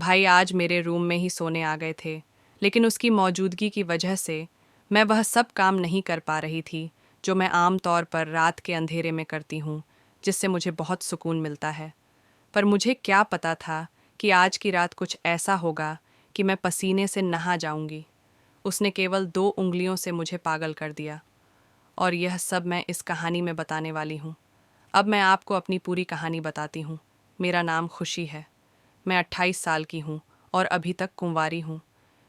भाई आज मेरे रूम में ही सोने आ गए थे, लेकिन उसकी मौजूदगी की वजह से मैं वह सब काम नहीं कर पा रही थी जो मैं आम तौर पर रात के अंधेरे में करती हूँ, जिससे मुझे बहुत सुकून मिलता है। पर मुझे क्या पता था कि आज की रात कुछ ऐसा होगा कि मैं पसीने से नहा जाऊंगी। उसने केवल 2 उंगलियों से मुझे पागल कर दिया, और यह सब मैं इस कहानी में बताने वाली हूँ। अब मैं आपको अपनी पूरी कहानी बताती हूँ। मेरा नाम खुशी है। मैं 28 साल की हूँ और अभी तक कुंवारी हूँ।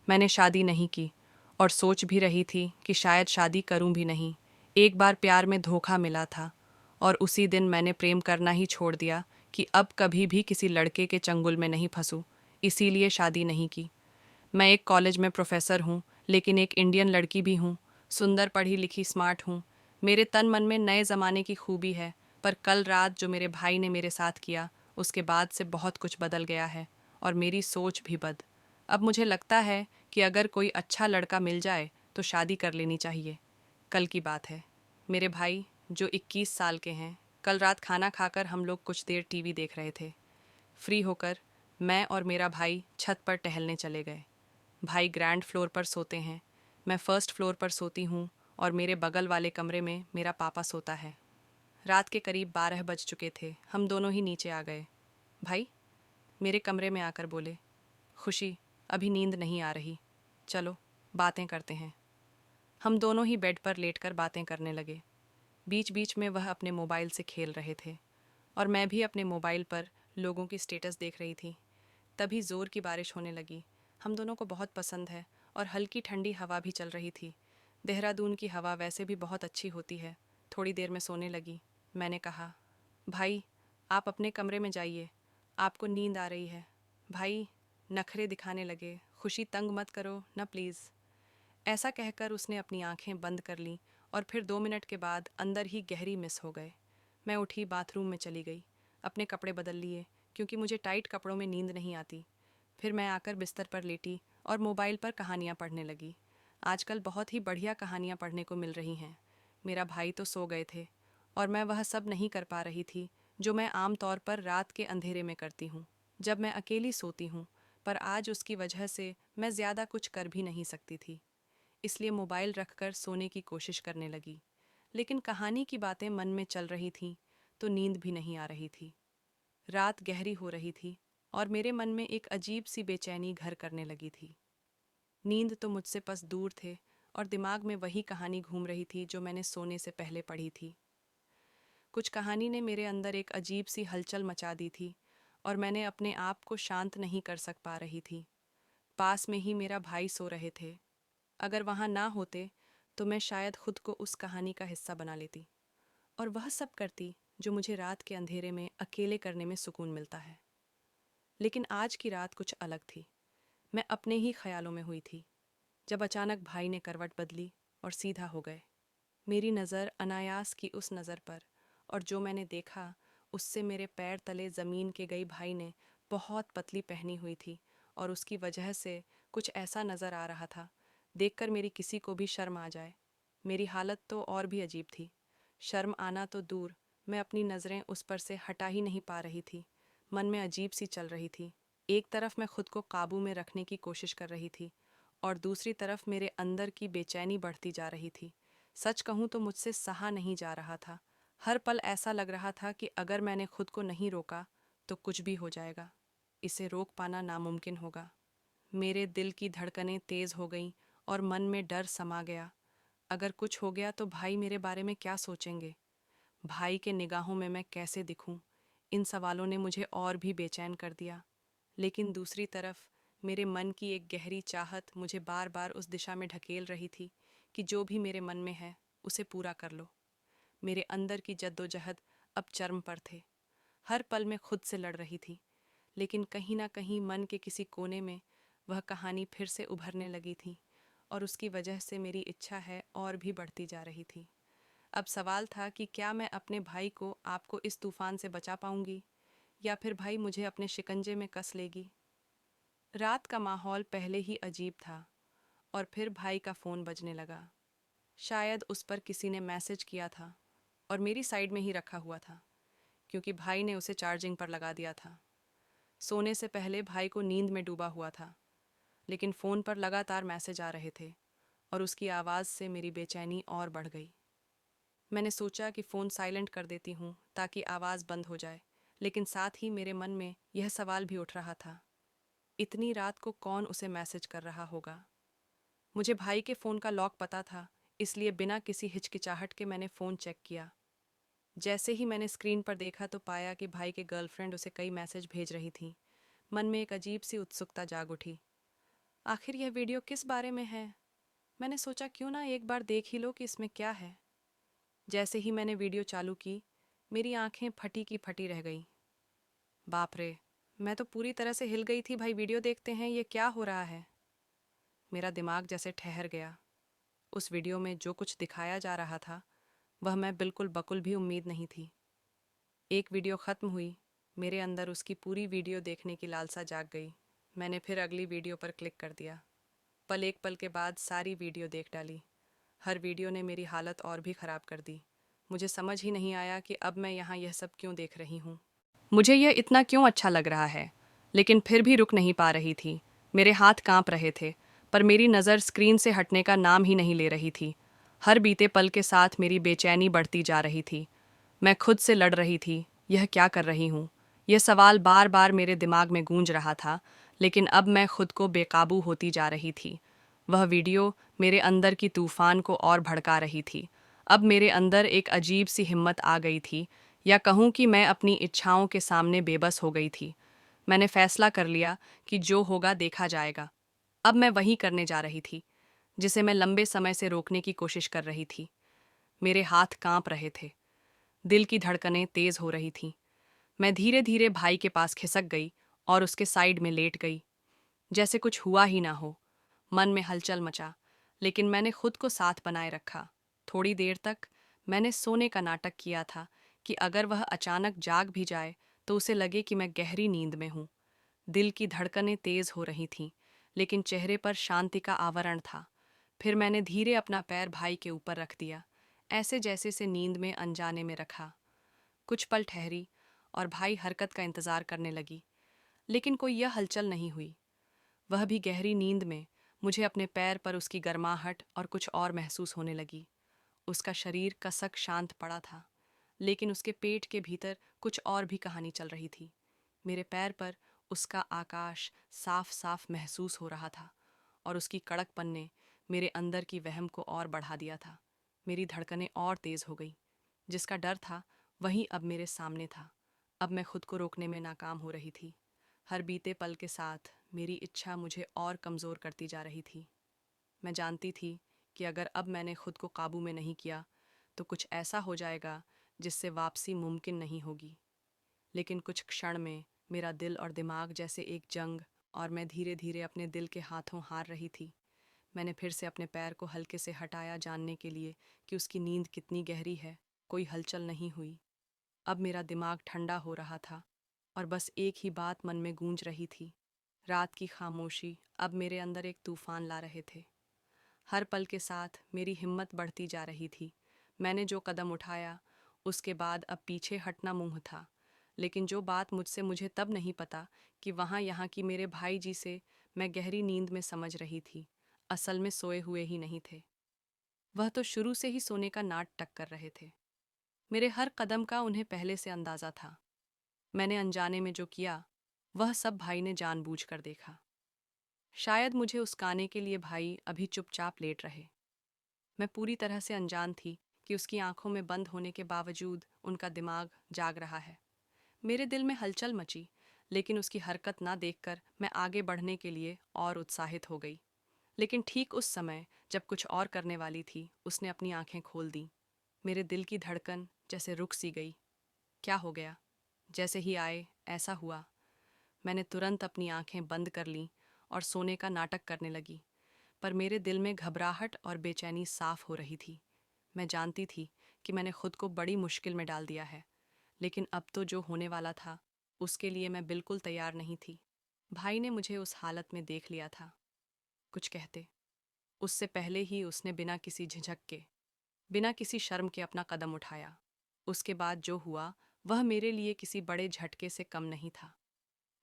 मैंने शादी नहीं की और सोच भी रही थी कि शायद शादी करूँ भी नहीं। एक बार प्यार में धोखा मिला था और उसी दिन मैंने प्रेम करना ही छोड़ दिया कि अब कभी भी किसी लड़के के चंगुल में नहीं फंसूँ। इसीलिए शादी नहीं की। मैं एक कॉलेज में प्रोफेसर हूँ, लेकिन एक इंडियन लड़की भी हूँ। सुंदर, पढ़ी लिखी, स्मार्ट हूँ। मेरे तन मन में नए ज़माने की खूबी है। पर कल रात जो मेरे भाई ने मेरे साथ किया, उसके बाद से बहुत कुछ बदल गया है, और मेरी सोच भी अब मुझे लगता है कि अगर कोई अच्छा लड़का मिल जाए तो शादी कर लेनी चाहिए। कल की बात है। मेरे भाई, जो 21 साल के हैं, कल रात खाना खाकर हम लोग कुछ देर टीवी देख रहे थे। फ्री होकर मैं और मेरा भाई छत पर टहलने चले गए। भाई ग्रैंड फ्लोर पर सोते हैं, मैं फर्स्ट फ्लोर पर सोती हूँ, और मेरे बगल वाले कमरे में मेरा पापा सोता है। रात के करीब 12 बज चुके थे। हम दोनों ही नीचे आ गए। भाई मेरे कमरे में आकर बोले, खुशी, अभी नींद नहीं आ रही, चलो बातें करते हैं। हम दोनों ही बेड पर लेटकर बातें करने लगे। बीच बीच में वह अपने मोबाइल से खेल रहे थे, और मैं भी अपने मोबाइल पर लोगों की स्टेटस देख रही थी। तभी ज़ोर की बारिश होने लगी। हम दोनों को बहुत पसंद है, और हल्की ठंडी हवा भी चल रही थी। देहरादून की हवा वैसे भी बहुत अच्छी होती है। थोड़ी देर में सोने लगी। मैंने कहा, भाई आप अपने कमरे में जाइए, आपको नींद आ रही है। भाई नखरे दिखाने लगे, खुशी तंग मत करो ना प्लीज़। ऐसा कहकर उसने अपनी आंखें बंद कर लीं, और फिर 2 मिनट के बाद अंदर ही गहरी मिस हो गए। मैं उठी, बाथरूम में चली गई, अपने कपड़े बदल लिए, क्योंकि मुझे टाइट कपड़ों में नींद नहीं आती। फिर मैं आकर बिस्तर पर लेटी और मोबाइल पर कहानियाँ पढ़ने लगी। आजकल बहुत ही बढ़िया कहानियाँ पढ़ने को मिल रही हैं। मेरा भाई तो सो गए थे, और मैं वह सब नहीं कर पा रही थी जो मैं आम तौर पर रात के अंधेरे में करती हूँ, जब मैं अकेली सोती हूँ। पर आज उसकी वजह से मैं ज़्यादा कुछ कर भी नहीं सकती थी, इसलिए मोबाइल रखकर सोने की कोशिश करने लगी। लेकिन कहानी की बातें मन में चल रही थीं, तो नींद भी नहीं आ रही थी। रात गहरी हो रही थी, और मेरे मन में एक अजीब सी बेचैनी घर करने लगी थी। नींद तो मुझसे बस दूर थे, और दिमाग में वही कहानी घूम रही थी जो मैंने सोने से पहले पढ़ी थी। कुछ कहानी ने मेरे अंदर एक अजीब सी हलचल मचा दी थी, और मैंने अपने आप को शांत नहीं कर सक पा रही थी। पास में ही मेरा भाई सो रहे थे। अगर वहाँ ना होते तो मैं शायद खुद को उस कहानी का हिस्सा बना लेती, और वह सब करती जो मुझे रात के अंधेरे में अकेले करने में सुकून मिलता है। लेकिन आज की रात कुछ अलग थी। मैं अपने ही ख्यालों में हुई थी, जब अचानक भाई ने करवट बदली और सीधा हो गए। मेरी नज़र अनायास की उस नज़र पर, और जो मैंने देखा उससे मेरे पैर तले ज़मीन के गई। भाई ने बहुत पतली पहनी हुई थी, और उसकी वजह से कुछ ऐसा नज़र आ रहा था देखकर मेरी किसी को भी शर्म आ जाए। मेरी हालत तो और भी अजीब थी। शर्म आना तो दूर, मैं अपनी नज़रें उस पर से हटा ही नहीं पा रही थी। मन में अजीब सी चल रही थी। एक तरफ मैं खुद को काबू में रखने की कोशिश कर रही थी, और दूसरी तरफ मेरे अंदर की बेचैनी बढ़ती जा रही थी। सच कहूँ तो मुझसे सहा नहीं जा रहा था। हर पल ऐसा लग रहा था कि अगर मैंने खुद को नहीं रोका तो कुछ भी हो जाएगा। इसे रोक पाना नामुमकिन होगा। मेरे दिल की धड़कनें तेज़ हो गईं, और मन में डर समा गया। अगर कुछ हो गया तो भाई मेरे बारे में क्या सोचेंगे? भाई के निगाहों में मैं कैसे दिखूं? इन सवालों ने मुझे और भी बेचैन कर दिया। लेकिन दूसरी तरफ मेरे मन की एक गहरी चाहत मुझे बार बार उस दिशा में ढकेल रही थी कि जो भी मेरे मन में है उसे पूरा कर लो। मेरे अंदर की जद्दोजहद अब चरम पर थे। हर पल मैं खुद से लड़ रही थी, लेकिन कहीं ना कहीं मन के किसी कोने में वह कहानी फिर से उभरने लगी थी, और उसकी वजह से मेरी इच्छा है और भी बढ़ती जा रही थी। अब सवाल था कि क्या मैं अपने भाई को, आपको, इस तूफान से बचा पाऊंगी, या फिर भाई मुझे अपने शिकंजे में कस लेगी। रात का माहौल पहले ही अजीब था, और फिर भाई का फ़ोन बजने लगा। शायद उस पर किसी ने मैसेज किया था, और मेरी साइड में ही रखा हुआ था, क्योंकि भाई ने उसे चार्जिंग पर लगा दिया था। सोने से पहले भाई को नींद में डूबा हुआ था, लेकिन फ़ोन पर लगातार मैसेज आ रहे थे और उसकी आवाज़ से मेरी बेचैनी और बढ़ गई। मैंने सोचा कि फ़ोन साइलेंट कर देती हूँ ताकि आवाज़ बंद हो जाए, लेकिन साथ ही मेरे मन में यह सवाल भी उठ रहा था, इतनी रात को कौन उसे मैसेज कर रहा होगा। मुझे भाई के फ़ोन का लॉक पता था, इसलिए बिना किसी हिचकिचाहट के मैंने फ़ोन चेक किया। जैसे ही मैंने स्क्रीन पर देखा तो पाया कि भाई की गर्लफ्रेंड उसे कई मैसेज भेज रही थी। मन में एक अजीब सी उत्सुकता जाग उठी। आखिर यह वीडियो किस बारे में है? मैंने सोचा क्यों ना एक बार देख ही लो कि इसमें क्या है। जैसे ही मैंने वीडियो चालू की, मेरी आंखें फटी की फटी रह गईं। बाप रे, मैं तो पूरी तरह से हिल गई थी। भाई वीडियो देखते हैं, ये क्या हो रहा है? मेरा दिमाग जैसे ठहर गया। उस वीडियो में जो कुछ दिखाया जा रहा था वह मैं बिल्कुल बकुल भी उम्मीद नहीं थी। एक वीडियो ख़त्म हुई, मेरे अंदर उसकी पूरी वीडियो देखने की लालसा जाग गई। मैंने फिर अगली वीडियो पर क्लिक कर दिया। पल एक पल के बाद सारी वीडियो देख डाली। हर वीडियो ने मेरी हालत और भी ख़राब कर दी। मुझे समझ ही नहीं आया कि अब मैं यहाँ यह सब क्यों देख रही हूँ। मुझे यह इतना क्यों अच्छा लग रहा है, लेकिन फिर भी रुक नहीं पा रही थी। मेरे हाथ कांप रहे थे, पर मेरी नज़र स्क्रीन से हटने का नाम ही नहीं ले रही थी। हर बीते पल के साथ मेरी बेचैनी बढ़ती जा रही थी। मैं खुद से लड़ रही थी, यह क्या कर रही हूँ? यह सवाल बार बार मेरे दिमाग में गूंज रहा था, लेकिन अब मैं खुद को बेकाबू होती जा रही थी। वह वीडियो मेरे अंदर की तूफान को और भड़का रही थी। अब मेरे अंदर एक अजीब सी हिम्मत आ गई थी, या कहूँ कि मैं अपनी इच्छाओं के सामने बेबस हो गई थी। मैंने फैसला कर लिया कि जो होगा देखा जाएगा। अब मैं वही करने जा रही थी जिसे मैं लंबे समय से रोकने की कोशिश कर रही थी। मेरे हाथ कांप रहे थे, दिल की धड़कनें तेज हो रही थीं। मैं धीरे धीरे भाई के पास खिसक गई और उसके साइड में लेट गई, जैसे कुछ हुआ ही ना हो। मन में हलचल मचा, लेकिन मैंने खुद को साथ बनाए रखा। थोड़ी देर तक मैंने सोने का नाटक किया था कि अगर वह अचानक जाग भी जाए तो उसे लगे कि मैं गहरी नींद में हूँ। दिल की धड़कनें तेज हो रही थीं, लेकिन चेहरे पर शांति का आवरण था। फिर मैंने धीरे अपना पैर भाई के ऊपर रख दिया, ऐसे जैसे से नींद में अनजाने में रखा। कुछ पल ठहरी और भाई हरकत का इंतजार करने लगी, लेकिन कोई यह हलचल नहीं हुई। वह भी गहरी नींद में। मुझे अपने पैर पर उसकी गर्माहट और कुछ और महसूस होने लगी। उसका शरीर कसक शांत पड़ा था, लेकिन उसके पेट के भीतर कुछ और भी कहानी चल रही थी। मेरे पैर पर उसका आकाश साफ साफ महसूस हो रहा था, और उसकी कड़कपन ने मेरे अंदर की वहम को और बढ़ा दिया था। मेरी धड़कनें और तेज हो गई। जिसका डर था वही अब मेरे सामने था। अब मैं खुद को रोकने में नाकाम हो रही थी। हर बीते पल के साथ मेरी इच्छा मुझे और कमज़ोर करती जा रही थी। मैं जानती थी कि अगर अब मैंने खुद को काबू में नहीं किया तो कुछ ऐसा हो जाएगा जिससे वापसी मुमकिन नहीं होगी। लेकिन कुछ क्षण में मेरा दिल और दिमाग जैसे एक जंग, और मैं धीरे धीरे अपने दिल के हाथों हार रही थी। मैंने फिर से अपने पैर को हल्के से हटाया, जानने के लिए कि उसकी नींद कितनी गहरी है। कोई हलचल नहीं हुई। अब मेरा दिमाग ठंडा हो रहा था और बस एक ही बात मन में गूंज रही थी। रात की खामोशी अब मेरे अंदर एक तूफान ला रहे थे। हर पल के साथ मेरी हिम्मत बढ़ती जा रही थी। मैंने जो कदम उठाया उसके बाद अब पीछे हटना मुंह था। लेकिन जो बात मुझसे मुझे तब नहीं पता कि वहाँ यहाँ की मेरे भाई जी से मैं गहरी नींद में समझ रही थी, असल में सोए हुए ही नहीं थे। वह तो शुरू से ही सोने का नाटक कर रहे थे। मेरे हर कदम का उन्हें पहले से अंदाजा था। मैंने अनजाने में जो किया वह सब भाई ने जानबूझकर देखा। शायद मुझे उस्काने के लिए भाई अभी चुपचाप लेट रहे। मैं पूरी तरह से अनजान थी कि उसकी आंखों में बंद होने के बावजूद उनका दिमाग जाग रहा है। मेरे दिल में हलचल मची, लेकिन उसकी हरकत ना देखकर मैं आगे बढ़ने के लिए और उत्साहित हो गई। लेकिन ठीक उस समय जब कुछ और करने वाली थी, उसने अपनी आंखें खोल दी। मेरे दिल की धड़कन जैसे रुक सी गई। क्या हो गया? जैसे ही आए ऐसा हुआ। मैंने तुरंत अपनी आंखें बंद कर लीं और सोने का नाटक करने लगी, पर मेरे दिल में घबराहट और बेचैनी साफ हो रही थी। मैं जानती थी कि मैंने खुद को बड़ी मुश्किल में डाल दिया है, लेकिन अब तो जो होने वाला था उसके लिए मैं बिल्कुल तैयार नहीं थी। भाई ने मुझे उस हालत में देख लिया था। कुछ कहते उससे पहले ही उसने बिना किसी झिझक के, बिना किसी शर्म के अपना कदम उठाया। उसके बाद जो हुआ वह मेरे लिए किसी बड़े झटके से कम नहीं था।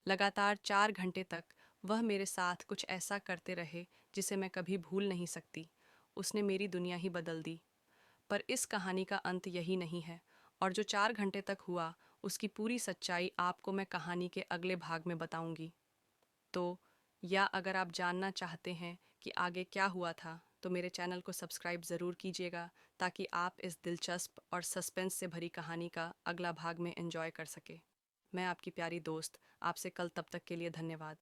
लगातार 4 घंटे तक वह मेरे साथ कुछ ऐसा करते रहे जिसे मैं कभी भूल नहीं सकती। उसने मेरी दुनिया ही बदल दी। पर इस कहानी का अंत यही नहीं है, और जो 4 घंटे तक हुआ उसकी पूरी सच्चाई आपको मैं कहानी के अगले भाग में बताऊंगी। तो या अगर आप जानना चाहते हैं कि आगे क्या हुआ था तो मेरे चैनल को सब्सक्राइब ज़रूर कीजिएगा, ताकि आप इस दिलचस्प और सस्पेंस से भरी कहानी का अगला भाग में एंजॉय कर सके। मैं आपकी प्यारी दोस्त आपसे कल, तब तक के लिए धन्यवाद।